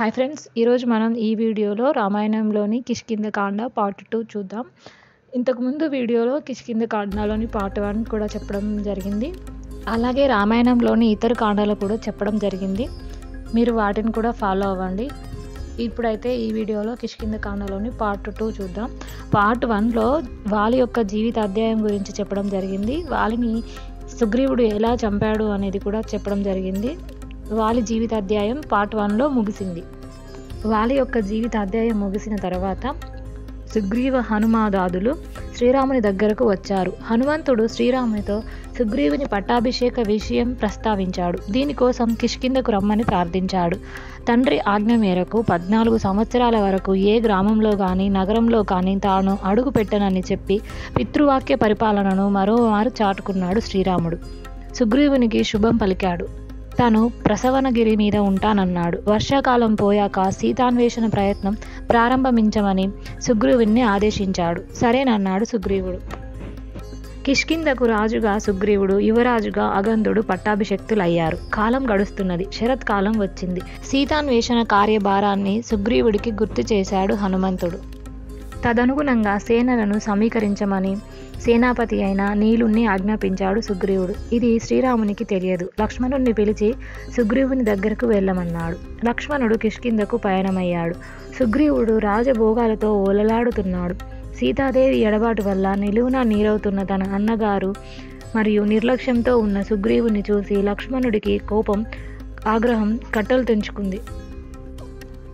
Hi friends, ఈరోజు మనం ఈ వీడియోలో రామాయణంలోని కిష్కింధకాండ పార్ట్ 2 చూద్దాం. ఇంతకుముందు వీడియోలో కిష్కింధకాండలోని పార్ట్ 1 కూడా చెప్పడం జరిగింది. అలాగే రామాయణంలోని ఇతర కాండాలు కూడా చెప్పడం జరిగింది. మీరు వాటిని కూడా ఫాలో అవ్వండి. ఇప్పుడైతే ఈ వీడియోలో కిష్కింధకాండలోని పార్ట్ 2 చూద్దాం. పార్ట్ 1లో వాలి యొక్క జీవిత అధ్యాయం గురించి చెప్పడం జరిగింది. వాలిని సుగ్రీవుడు ఎలా చంపాడు అనేది కూడా చెప్పడం జరిగింది. వాలి జీవిత అధ్యాయం పార్ట్ 1లో ముగిసింది. వాలి యొక్క జీవిత అధ్యాయం ముగిసిన తర్వాత సుగ్రీవ హనుమాదాదులు శ్రీరాముని దగ్గరకు వచ్చారు. హనుమంతుడు శ్రీరామునితో సుగ్రీవుని పట్టాభిషేక విషయం ప్రస్తావించాడు. దీనికోసం కిష్కింధకు రమ్మని ప్రార్థించాడు. తండ్రి ఆజ్ఞ మేరకు 14 సంవత్సరాల వరకు ఏ గ్రామంలో కానీ నగరంలో కానీ తాను అడుగు పెట్టనని చెప్పి పితృవాక్య పరిపాలనను మరోమారు చాటుకున్నాడు శ్రీరాముడు. సుగ్రీవునికి శుభం పలికాడు. తాను ప్రసవనగిరి మీద ఉంటానన్నాడు. వర్షాకాలం పోయాక సీతాన్వేషణ ప్రయత్నం ప్రారంభించమని సుగ్రీవుణ్ణి ఆదేశించాడు. సరేనన్నాడు సుగ్రీవుడు. కిష్కింధకు రాజుగా సుగ్రీవుడు, యువరాజుగా అగంధుడు పట్టాభిషిక్తులయ్యారు. కాలం గడుస్తున్నది. శరత్కాలం వచ్చింది. సీతాన్వేషణ కార్యభారాన్ని సుగ్రీవుడికి గుర్తు చేశాడు హనుమంతుడు. తదనుగుణంగా సేనలను సమీకరించమని సేనాపతి అయిన నీలుణ్ణి ఆజ్ఞాపించాడు సుగ్రీవుడు. ఇది శ్రీరామునికి తెలియదు. లక్ష్మణుణ్ణి పిలిచి సుగ్రీవుని దగ్గరకు వెళ్ళమన్నాడు. లక్ష్మణుడు కిష్కింధకు పయనమయ్యాడు. సుగ్రీవుడు రాజభోగాలతో ఓలలాడుతున్నాడు. సీతాదేవి ఎడబాటు వల్ల నిలువునా నీరవుతున్న తన అన్నగారు మరియు నిర్లక్ష్యంతో ఉన్న సుగ్రీవుని చూసి లక్ష్మణుడికి కోపం, ఆగ్రహం కట్టలు తెంచుకుంది.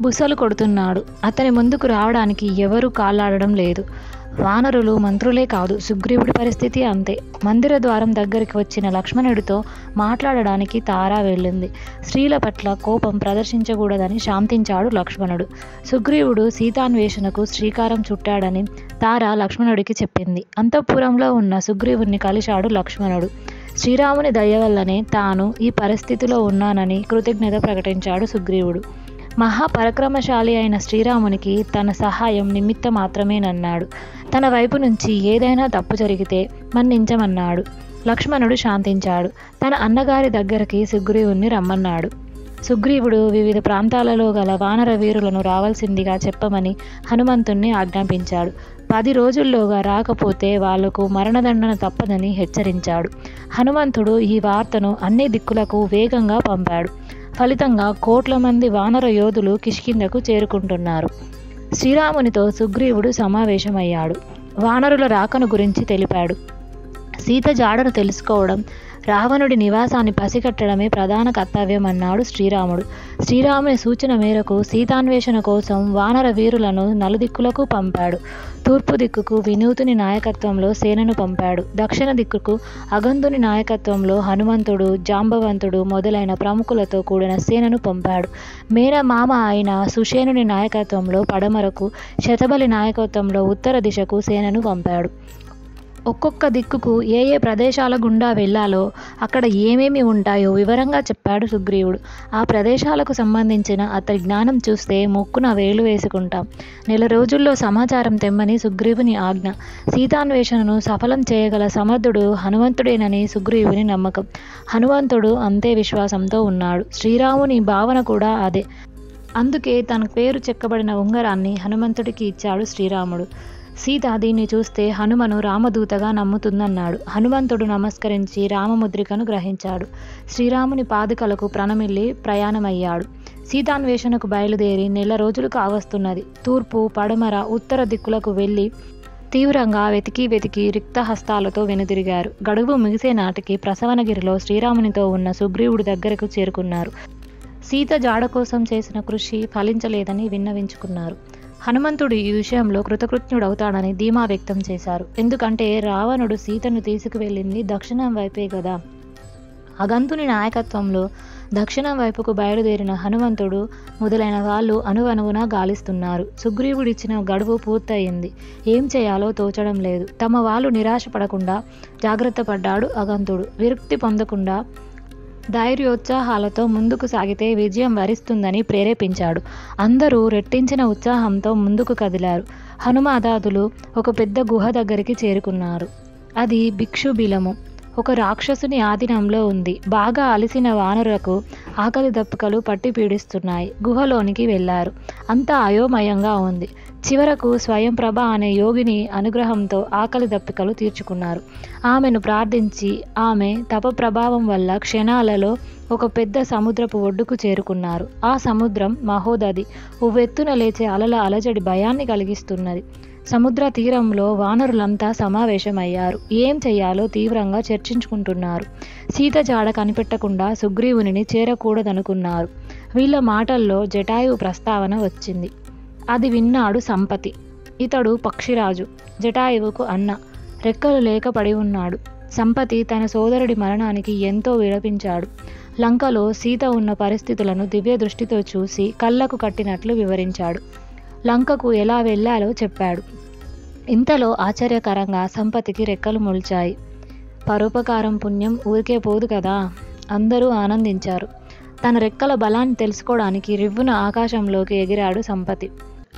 బుసలు కొడుతున్నాడు. అతని ముందుకు రావడానికి ఎవరూ కాళ్ళాడడం లేదు. వానరులు, మంత్రులే కాదు, సుగ్రీవుడి పరిస్థితి అంతే. మందిర ద్వారం దగ్గరికి వచ్చిన లక్ష్మణుడితో మాట్లాడడానికి తార వెళ్ళింది. స్త్రీల పట్ల కోపం ప్రదర్శించకూడదని శాంతించాడు లక్ష్మణుడు. సుగ్రీవుడు సీతాన్వేషణకు శ్రీకారం చుట్టాడని తార లక్ష్మణుడికి చెప్పింది. అంతఃపురంలో ఉన్న సుగ్రీవుణ్ణి కలిశాడు లక్ష్మణుడు. శ్రీరాముని దయ వల్లనే తాను ఈ పరిస్థితిలో ఉన్నానని కృతజ్ఞత ప్రకటించాడు సుగ్రీవుడు. మహాపరాక్రమశాలి అయిన శ్రీరామునికి తన సహాయం నిమిత్త మాత్రమేనన్నాడు. తన వైపు నుంచి ఏదైనా తప్పు జరిగితే మన్నించమన్నాడు. లక్ష్మణుడు శాంతించాడు. తన అన్నగారి దగ్గరికి సుగ్రీవుణ్ణి రమ్మన్నాడు. సుగ్రీవుడు వివిధ ప్రాంతాలలో గల వానర వీరులను రావాల్సిందిగా చెప్పమని హనుమంతుణ్ణి ఆజ్ఞాపించాడు. 10 రోజుల్లోగా రాకపోతే వాళ్లకు మరణదండన తప్పదని హెచ్చరించాడు. హనుమంతుడు ఈ వార్తను అన్ని దిక్కులకు వేగంగా పంపాడు. ఫలితంగా కోట్ల మంది వానర యోధులు కిష్కింధకు చేరుకుంటున్నారు. శ్రీరామునితో సుగ్రీవుడు సమావేశమయ్యాడు. వానరుల రాకను గురించి తెలిపాడు. సీత జాడను తెలుసుకోవడం, రావణుడి నివాసాన్ని పసిగట్టడమే ప్రధాన కర్తవ్యం అన్నాడు శ్రీరాముడు. శ్రీరాముని సూచన మేరకు సీతాన్వేషణ కోసం వానర వీరులను నలుదిక్కులకు పంపాడు. తూర్పు దిక్కుకు వినూతుని నాయకత్వంలో సేనను పంపాడు. దక్షిణ దిక్కుకు అగంధుని నాయకత్వంలో హనుమంతుడు, జాంబవంతుడు మొదలైన ప్రముఖులతో కూడిన సేనను పంపాడు. మేనమామ అయిన సుషేనుని నాయకత్వంలో పడమరకు, శతబలి నాయకత్వంలో ఉత్తర దిశకు సేనను పంపాడు. ఒక్కొక్క దిక్కుకు ఏ ఏ ప్రదేశాల గుండా వెళ్లాలో, అక్కడ ఏమేమి ఉంటాయో వివరంగా చెప్పాడు సుగ్రీవుడు. ఆ ప్రదేశాలకు సంబంధించిన అతడి జ్ఞానం చూస్తే ముక్కున వేలు వేసుకుంటాం. 1 రోజుల్లో సమాచారం తెమ్మని సుగ్రీవుని ఆజ్ఞ. సీతాన్వేషణను సఫలం చేయగల సమర్థుడు హనుమంతుడేనని సుగ్రీవుని నమ్మకం. హనుమంతుడు అంతే విశ్వాసంతో ఉన్నాడు. శ్రీరాముని భావన కూడా అదే. అందుకే తన పేరు చెక్కబడిన ఉంగరాన్ని హనుమంతుడికి ఇచ్చాడు శ్రీరాముడు. సీత దీన్ని చూస్తే హనుమను రామదూతగా నమ్ముతుందన్నాడు. హనుమంతుడు నమస్కరించి రామముద్రికను గ్రహించాడు. శ్రీరాముని పాదుకలకు ప్రణమిల్లి ప్రయాణమయ్యాడు. సీతాన్వేషణకు బయలుదేరి 1 రోజులు కావస్తున్నది. తూర్పు, పడమర, ఉత్తర దిక్కులకు వెళ్ళి తీవ్రంగా వెతికి రిక్త హస్తాలతో వెనుదిరిగారు. గడువు ముగిసే నాటికి ప్రసవనగిరిలో శ్రీరామునితో ఉన్న సుగ్రీవుడి దగ్గరకు చేరుకున్నారు. సీత జాడ కోసం చేసిన కృషి ఫలించలేదని విన్నవించుకున్నారు. హనుమంతుడు ఈ విషయంలో కృతకృత్యుడవుతాడని ధీమా వ్యక్తం చేశారు. ఎందుకంటే రావణుడు సీతను తీసుకువెళ్ళింది దక్షిణం వైపే కదా. అగంధుని నాయకత్వంలో దక్షిణం వైపుకు బయలుదేరిన హనుమంతుడు మొదలైన వాళ్ళు అణువణువునా గాలిస్తున్నారు. సుగ్రీవుడిచ్చిన గడువు పూర్తయింది. ఏం చేయాలో తోచడం లేదు. తమ వాళ్ళు నిరాశపడకుండా జాగ్రత్త పడ్డాడు అగంధుడు. విరక్తి పొందకుండా ధైర్యోత్సాహాలతో ముందుకు సాగితే విజయం వరిస్తుందని ప్రేరేపించాడు. అందరూ రెట్టించిన ఉత్సాహంతో ముందుకు కదిలారు. హనుమాదాదులు ఒక పెద్ద గుహ దగ్గరికి చేరుకున్నారు. అది భిక్షుబిలము. ఒక రాక్షసుని ఆధీనంలో ఉంది. బాగా అలసిన వానరులకు ఆకలి దప్పికలు పట్టి పీడిస్తున్నాయి. గుహలోనికి వెళ్ళారు. అంతా అయోమయంగా ఉంది. చివరకు స్వయంప్రభ అనే యోగిని అనుగ్రహంతో ఆకలి దప్పికలు తీర్చుకున్నారు. ఆమెను ప్రార్థించి ఆమె తప ప్రభావం వల్ల క్షణాలలో ఒక పెద్ద సముద్రపు ఒడ్డుకు చేరుకున్నారు. ఆ సముద్రం మహోదధి. ఉవ్వెత్తున లేచే అలల అలజడి భయాన్ని కలిగిస్తున్నది. సముద్ర తీరంలో వానరులంతా సమావేశమయ్యారు. ఏం చెయ్యాలో తీవ్రంగా చర్చించుకుంటున్నారు. సీత జాడ కనిపెట్టకుండా సుగ్రీవునిని చేరకూడదనుకున్నారు. వీళ్ళ మాటల్లో జటాయువు ప్రస్తావన వచ్చింది. అది విన్నాడు సంపతి. ఇతడు పక్షిరాజు, జటాయువుకు అన్న. రెక్కలు లేక పడి ఉన్నాడు. సంపతి తన సోదరుడి మరణానికి ఎంతో విలపించాడు. లంకలో సీత ఉన్న పరిస్థితులను దివ్య దృష్టితో చూసి కళ్ళకు కట్టినట్లు వివరించాడు. లంకకు ఎలా వెళ్ళాలో చెప్పాడు. ఇంతలో ఆశ్చర్యకరంగా సంపతికి రెక్కలు మొలిచాయి. పరోపకారం పుణ్యం ఊరికే పోదు కదా. అందరూ ఆనందించారు. తన రెక్కల బలాన్ని తెలుసుకోవడానికి రివ్వున ఆకాశంలోకి ఎగిరాడు సంపతి.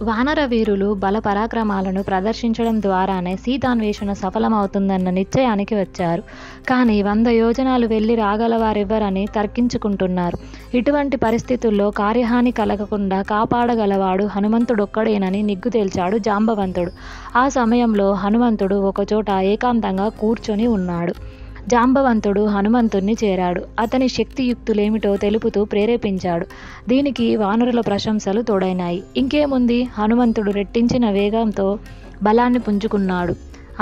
వానర వీరులు బల పరాక్రమాలను ప్రదర్శించడం ద్వారానే సీతాన్వేషణ సఫలమవుతుందన్న నిశ్చయానికి వచ్చారు. కానీ 100 యోజనాలు వెళ్ళి రాగలవారెవ్వరని తర్కించుకుంటున్నారు. ఇటువంటి పరిస్థితుల్లో కార్యహాని కలగకుండా కాపాడగలవాడు హనుమంతుడొక్కడేనని నిగ్గు తేల్చాడు జాంబవంతుడు. ఆ సమయంలో హనుమంతుడు ఒకచోట ఏకాంతంగా కూర్చొని ఉన్నాడు. జాంబవంతుడు హనుమంతుణ్ణి చేరాడు. అతని శక్తియుక్తులేమిటో తెలుపుతూ ప్రేరేపించాడు. దీనికి వానరుల ప్రశంసలు తోడైనాయి. ఇంకేముంది, హనుమంతుడు రెట్టించిన వేగంతో బలాన్ని పుంజుకున్నాడు.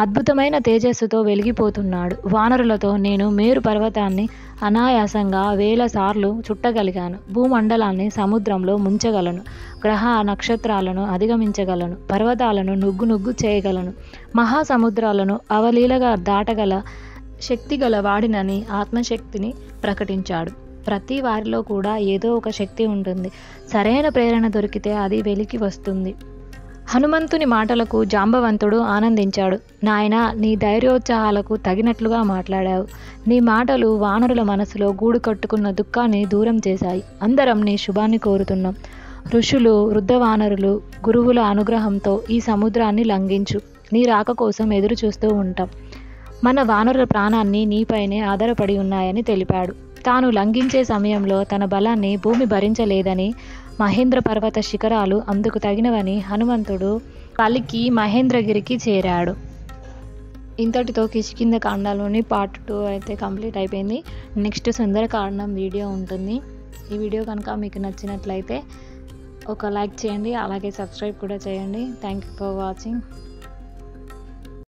అద్భుతమైన తేజస్సుతో వెలిగిపోతున్నాడు. వానరులతో నేను మేరు పర్వతాన్ని అనాయాసంగా 1000 సార్లు చుట్టగలిగాను. భూమండలాన్ని సముద్రంలో ముంచగలను. గ్రహ నక్షత్రాలను అధిగమించగలను. పర్వతాలను నుగ్గు చేయగలను. మహాసముద్రాలను అవలీలగా దాటగల శక్తిగల వాడినని ఆత్మశక్తిని ప్రకటించాడు. ప్రతి వారిలో కూడా ఏదో ఒక శక్తి ఉంటుంది. సరైన ప్రేరణ దొరికితే అది వెలికి వస్తుంది. హనుమంతుని మాటలకు జాంబవంతుడు ఆనందించాడు. నాయనా, నీ ధైర్యోత్సాహాలకు తగినట్లుగా మాట్లాడావు. నీ మాటలు వానరుల మనసులో గూడు కట్టుకున్న దుఃఖాన్ని దూరం చేశాయి. అందరం నీ శుభాన్ని కోరుతున్నాం. ఋషులు, వృద్ధవానరులు, గురువుల అనుగ్రహంతో ఈ సముద్రాన్ని లంఘించు. నీ రాక కోసం ఎదురు చూస్తూ ఉంటాం. మన వానరుల ప్రాణాన్ని నీపైనే ఆధారపడి ఉన్నాయని తెలిపాడు. తాను లంఘించే సమయంలో తన బలాన్ని భూమి భరించలేదని, మహేంద్ర పర్వత శిఖరాలు అందుకు తగినవని హనుమంతుడు పలికి మహేంద్రగిరికి చేరాడు. ఇంతటితో కిష్కింధకాండలోని పార్ట్ 2 అయితే కంప్లీట్ అయిపోయింది. నెక్స్ట్ సుందరకాండం వీడియో ఉంటుంది. ఈ వీడియో కనుక మీకు నచ్చినట్లయితే ఒక లైక్ చేయండి, అలాగే సబ్స్క్రైబ్ కూడా చేయండి. Thank you for watching.